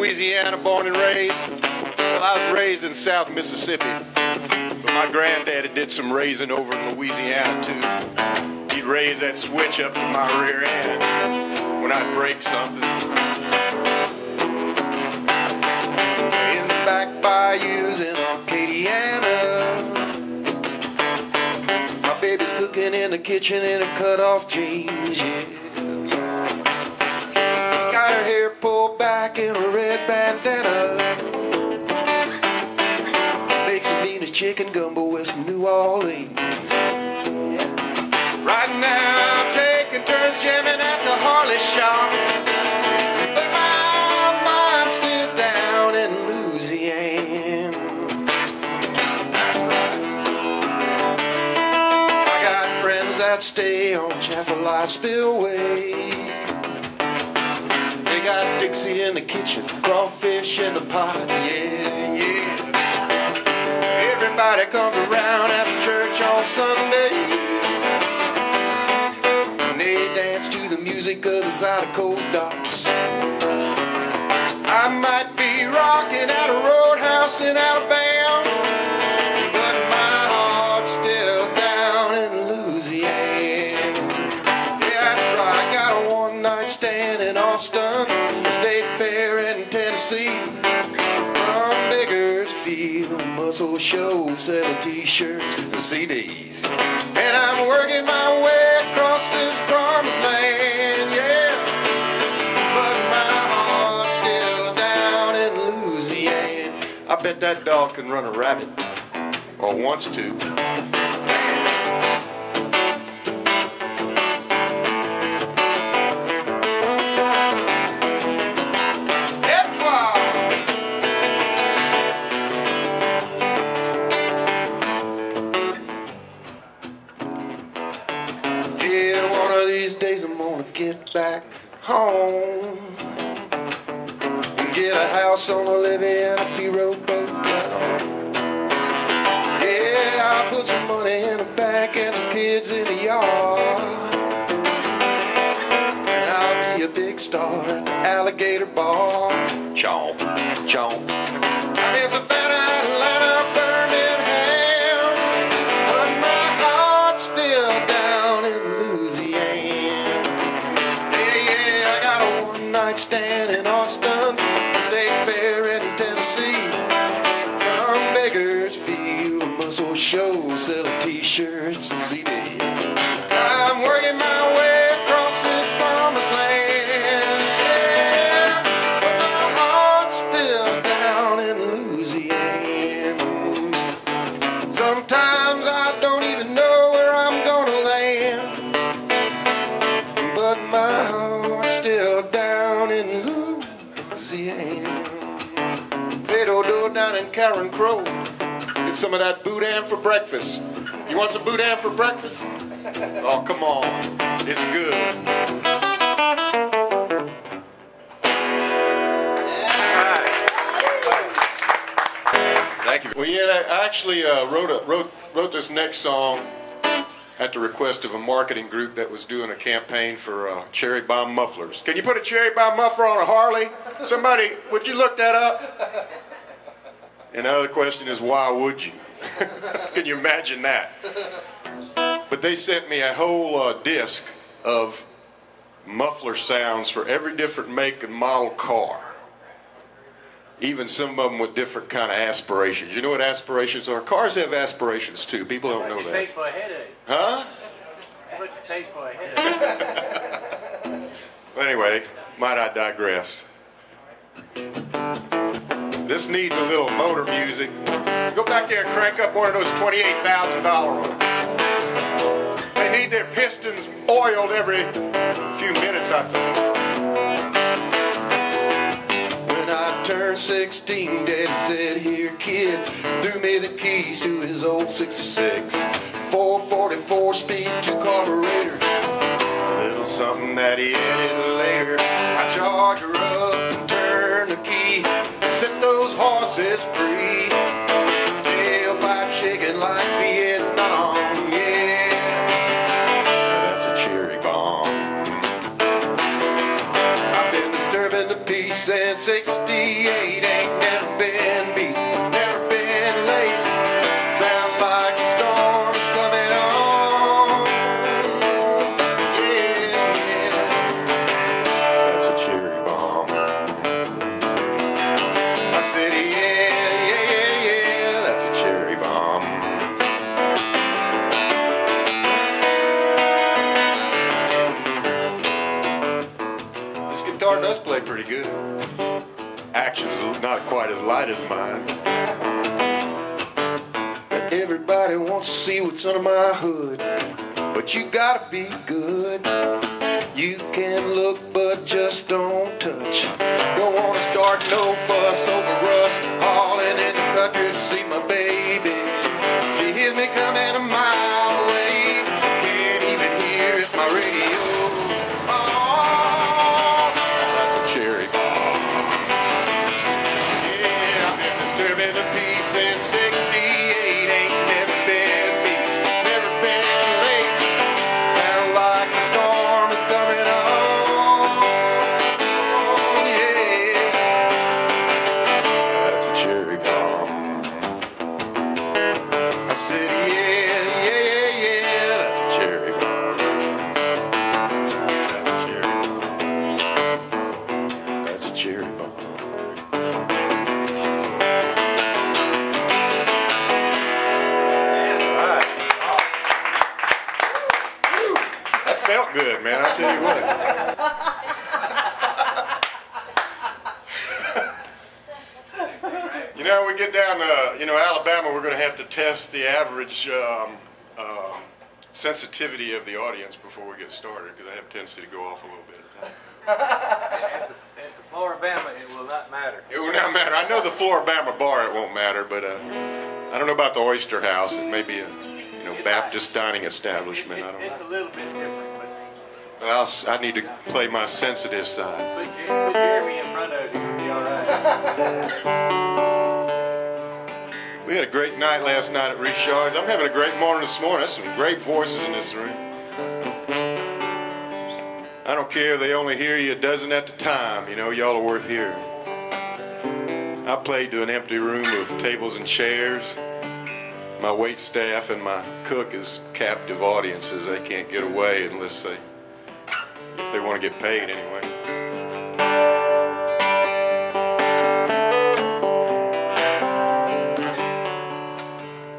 Louisiana, born and raised. Well, I was raised in South Mississippi, but my granddaddy did some raising over in Louisiana, too. He'd raise that switch up to my rear end when I'd break something. In the back bayous in Acadiana, my baby's cooking in the kitchen in her cut-off jeans, yeah. Got her hair pulled back in a red bandana. Makes the meanest chicken gumbo with some New Orleans. Right now I'm taking turns jamming at the Harley shop, but my mind's still down in Louisiana. I got friends that stay on Chaffalay Spillway. They got Dixie in the kitchen, crawfish in the pot, yeah, yeah. Everybody comes around after church on Sunday, and they dance to the music of the Zydeco Dots. I might be rocking at a roadhouse in Alabama, but my heart's still down in Louisiana. Yeah, that's right, I got a one-night stand in Austin, State Fair in Tennessee. From Bakersfield, Muscle Show, selling t-shirts and CDs. And I'm working my way across this promised land, yeah. But my heart's still down in Louisiana. I bet that dog can run a rabbit, or wants to. Get back home and get a house on a Leviana road boat. Yeah, I'll put some money in the bank and some kids in the yard, and I'll be a big star at the Alligator Bar. Chomp, chomp. I'm in Savannah, Atlanta, Birmingham, but my heart's still down in Louisiana. Night stand in Austin, State Fair in Tennessee. From Bakersfield, Muscle Show, selling t-shirts and CDs. I'm working my way across this promised land, yeah, but my heart's still down in Louisiana. Sometimes I don't even know where I'm gonna land, but my heart's still down in Louisiana. Beto do down in Karen Crow. Get some of that boudin for breakfast. You want some boudin for breakfast? Oh, come on. It's good. Thank you. Well, yeah, I actually wrote this next song at the request of a marketing group that was doing a campaign for cherry bomb mufflers. Can you put a cherry bomb muffler on a Harley? Somebody, would you look that up? And the other question is, why would you? Can you imagine that? But they sent me a whole disc of muffler sounds for every different make and model car. Even some of them with different kind of aspirations. You know what aspirations are? Cars have aspirations too. People don't know that. Paid for a headache. Huh? What you paid for a headache. But anyway, might I digress? This needs a little motor music. Go back there and crank up one of those $28,000 ones. They need their pistons oiled every few minutes, I think. I turned 16, Daddy said, here kid, threw me the keys to his old 66, 444 speed, 2 carburetor, a little something that he added later. I charged her up and turned the key and set those horses free, tailpipe shaking like Vietnam, yeah, that's a cherry bomb. I've been disturbing the peace since 16. pretty good. Action's not quite as light as mine. Everybody wants to see what's under my hood, but you gotta be good. You can look, but just don't touch. Don't want to start no fuss over rust. Hauling in the country to see my baby. She hears me coming a mile away. Can't even hear it, my radio. Oh, that's a cherry bomb. Yeah, I've been disturbing the peace in 68. Ain't never been beat, never been late. Sound like the storm is coming on. Yeah, that's a cherry bomb. I said, yeah, that's a cherry bomb. That's a cherry bomb. That's a cherry bomb. All right. That felt good, man. I'll tell you what. You know, we get down to, Alabama, we're going to have to test the average sensitivity of the audience before we get started, because I have a tendency to go off a little bit at a time. At the Floribama, it will not matter. It will not matter. I know the Floribama bar, it won't matter, but I don't know about the Oyster House. It may be a Baptist dining establishment. I don't It's know. a little bit different, but Well, I need to play my sensitive side. put Jeremy in front of you, it'll be all right. We had a great night last night at Richard's. I'm having a great morning this morning. There's some great voices in this room. I don't care if they only hear you a dozen at a time. Y'all are worth hearing. I played to an empty room of tables and chairs. My wait staff and my cook is captive audiences. They can't get away unless if they want to get paid anyway.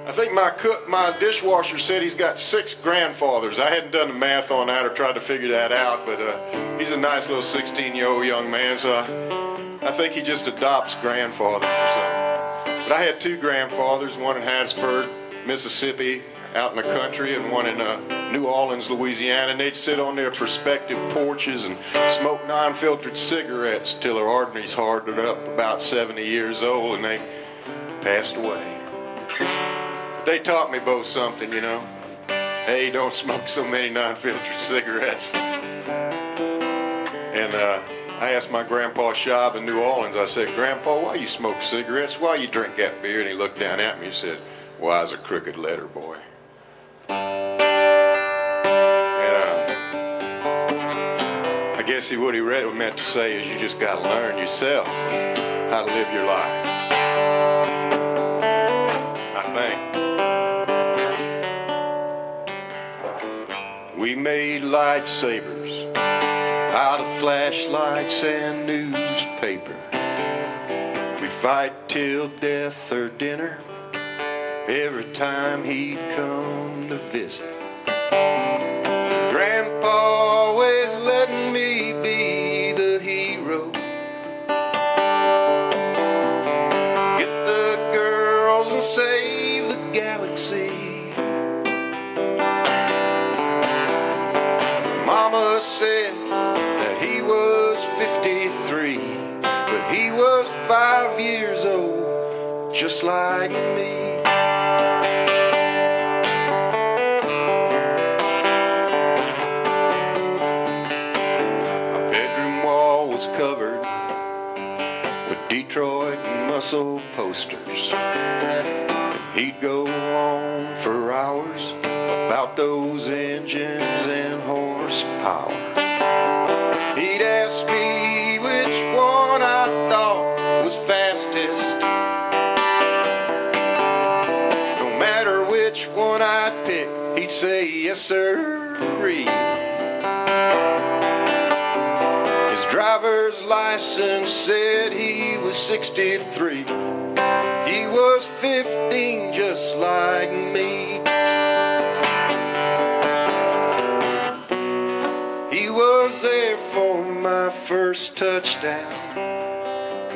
I think my dishwasher said he's got 6 grandfathers. I hadn't done the math on that or tried to figure that out, but he's a nice little 16-year-old young man, so I think he just adopts grandfathers or something. But I had 2 grandfathers, one in Hattiesburg, Mississippi, out in the country, and one in New Orleans, Louisiana, and they'd sit on their prospective porches and smoke non-filtered cigarettes till their arteries hardened up, about 70 years old, and they passed away. They taught me both something, Hey, don't smoke so many non-filtered cigarettes. And I asked my grandpa Shab in New Orleans, I said, Grandpa, why you smoke cigarettes? Why you drink that beer? And he looked down at me and said, why's a crooked letter, boy? And I guess what he meant to say is you just got to learn yourself how to live your life. I think. We made lightsabers out of flashlights and newspaper. We fight till death or dinner every time he'd come to visit. Grandpa always letting me be the hero. Get the girls and save the galaxy. Mama said that he was 53, but he was 5 years old, just like me. Our bedroom wall was covered with Detroit muscle posters. He'd go on for hours about those engines and horsepower. He'd ask me which one I thought was fastest. No matter which one I'd pick, he'd say, yes, sir-ree. His driver's license said he was 63. He was 15, just like me. He was there for my first touchdown,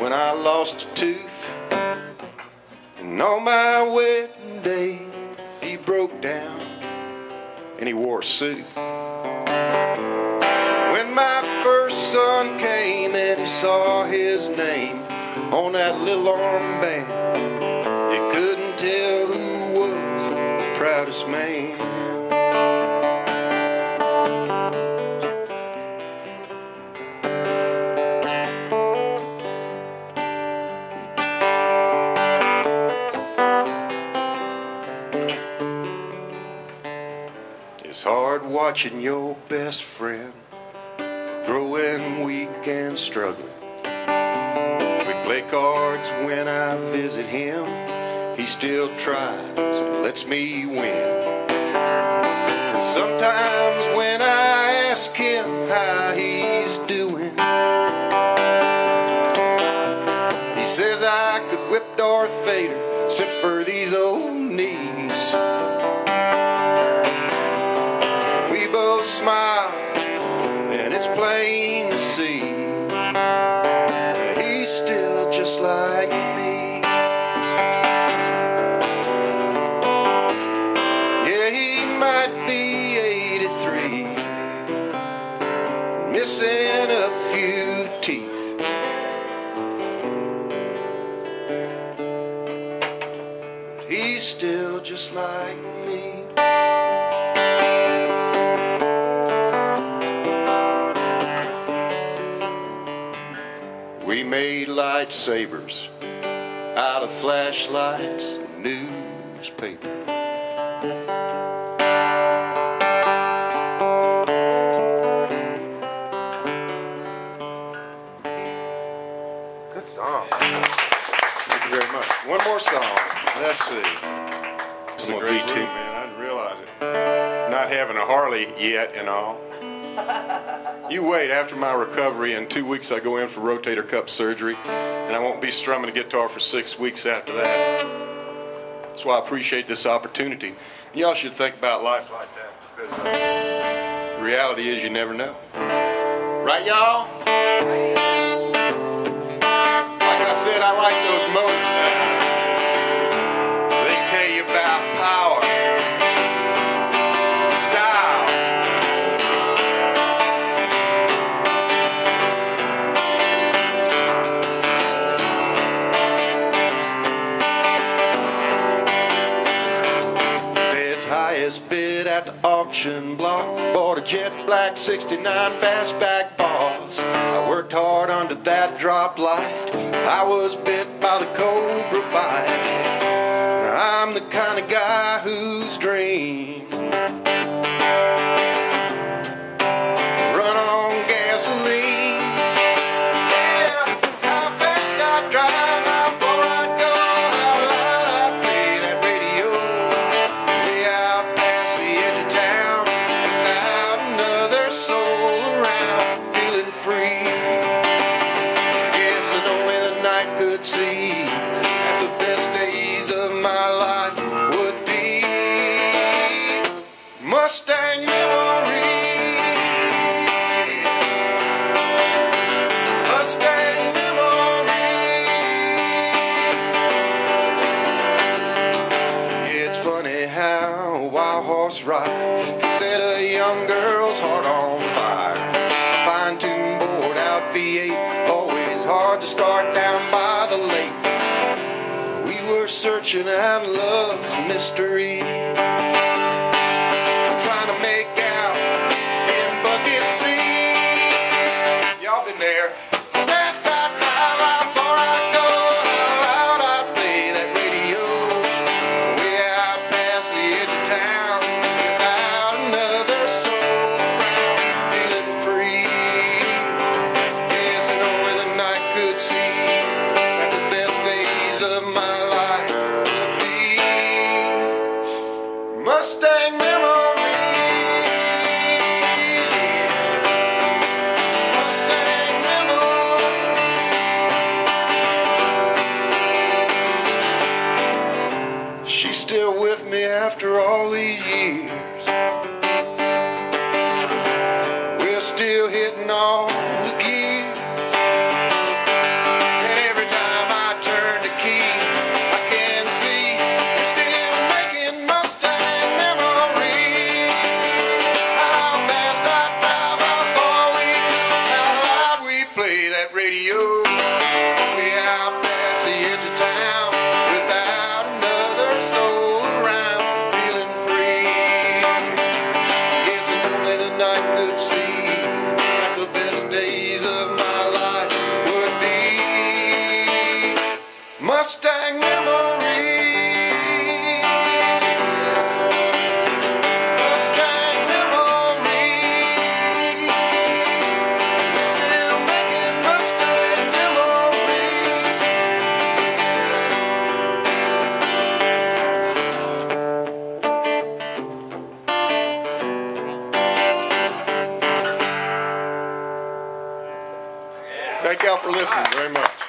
when I lost a tooth, and on my wedding day he broke down and he wore a suit. When my first son came and he saw his name on that little armband, you couldn't tell who was the proudest man. It's hard watching your best friend growing weak and struggling. We play cards when I visit him. He still tries and lets me win. And sometimes when I ask him how he's doing, he says I could whip Darth Vader except for these old knees. We both smile and it's plain to see he's still just like me. Yeah, he might be 83, missing a few teeth, but he's still just like me. We made lightsabers out of flashlights and newspaper. Good song. Thank you very much. One more song. Let's see. It's a great room, man. I didn't realize it. Not having a Harley yet and all. You wait, after my recovery, in 2 weeks I go in for rotator cuff surgery, and I won't be strumming a guitar for 6 weeks after that. That's why I appreciate this opportunity. Y'all should think about life like that, because the reality is you never know. Right, y'all? Like I said, I like those motors. They tell you about power, style. Highest bid at the auction block. Bought a jet black 69 fastback Boss. I worked hard under that drop light. I was bit by the cobra bite. Now I'm the kind of guy whose dreams run on gasoline. Yeah, how fast I drive, how far I go, how loud I play that radio. Soul around, feeling free. Yes, and only the night could see that the best days of my life would be Mustang memory. Mustang memory. It's funny how a wild horse ride can set a young girl's heart on fire. A fine-tuned bored out V8, always hard to start down by the lake. We were searching out love's mystery, trying to make out in bucket seats. Y'all been there. Fast I drive, how far I go, how loud I play that radio. Way out past the edge of town, without another soul around, feeling free. Yes, and only the night could see that the best days of my life would be Mustang memories. Mustang memories. She's still with me after all these years. We're still hitting all the gears. Mustang memories. Mustang memories. Still making Mustang memories. Thank y'all for listening very much.